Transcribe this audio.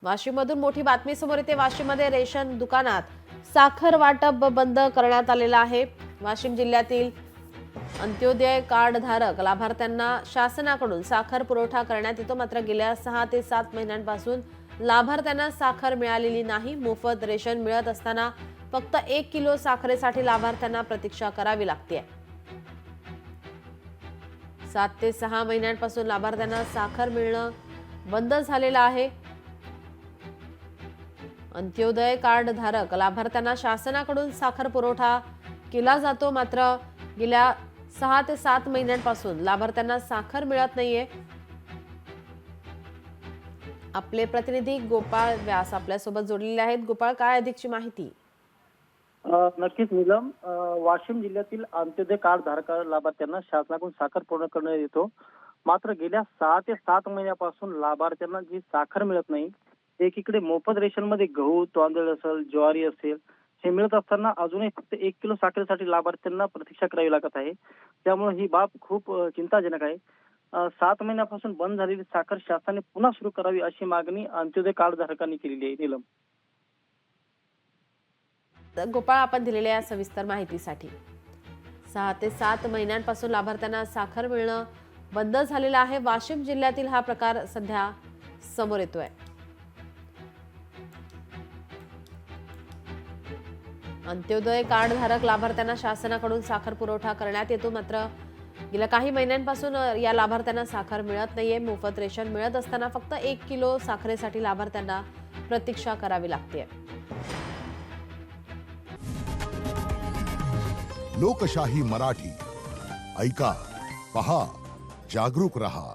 वाशिममधून मोठी बातमी समोर येते। वाशिममध्ये रेशन दुकानात साखर वाटप बंद करण्यात आलेलं आहे। वाशिम जिल्ह्यातील अंत्योदय कार्ड धारक लाभार्थ्यांना शासनाकडून साखर पुरवठा करण्यात येतो, मात्र गेल्या 6 ते 7 महिन्यांपासून लाभार्थ्यांना साखर मिळालेली नाही। मोफत रेशन मिळत असताना फक्त 1 किलो साखरेसाठी लाभार्थ्यांना प्रतीक्षा करावी लागते। 7 ते 6 महिन्यांपासून लाभार्थ्यांना साखर मिळणं बंद झालेलं आहे। अंत्योदय कार्ड धारक लाभार्थ्यांना शासनाकडून साखर पुरवठा केला जातो, मात्र गेल्या 6 ते 7 महिन्यांपासून लाभार्थ्यांना साखर मिळत नाहीये। आपले प्रतिनिधी गोपाळ व्यास आपल्यासोबत जोडलेले आहेत। गोपाळ, काय अधिकची माहिती? नक्कीच नीलम, वाशिम जिल्ह्यातील अंत्योदय कार्ड धारक लाभार्थ्यांना शासनाकडून साखर पूर्ण करण्यात येतो, मात्र गेल्या 6 ते 7 महिन्यापासून लाभार्थ्यांना जी साखर मिळत नाही। एकीकडे मोफत रेशन मध्ये गहू, तांदूळ असेल, ज्वारी असेल हे मिळत असताना अजूनही फक्त 1 किलो साखरेसाठी लाभार्थ्यांना प्रतीक्षा करावी लागत आहे। त्यामुळे ही बाब खूप चिंताजनक आहे। 7 महिन्यापासून बंद झालेली साखर शासनाने पुन्हा सुरू करावी अशी मागणी अंत्योदय कार्ड धारकांनी केलेली आहे। नीलम, गोपाळ, आपण दिलेल्या या सविस्तर माहितीसाठी। 6 ते 7 महिन्यांपासून लाभार्थ्यांना साखर मिळणं बंद झालेलं आहे। वाशिम जिल्ह्यातील हा प्रकार सध्या समोर येतोय। अंत्योदय कार्ड धारक लाभार्थ्यांना शासनाकडून साखर पुरवठा करण्यात येतो, मात्र गेल्या काही महिन्यांपासून या लाभार्थ्यांना साखर मिळत नाहीये। मोफत रेशन मिळत असताना फक्त 1 किलो साखरेसाठी लाभार्थ्यांना प्रतीक्षा करावी लागते। लोकशाही मराठी ऐका, पहा, जागरूक रहा।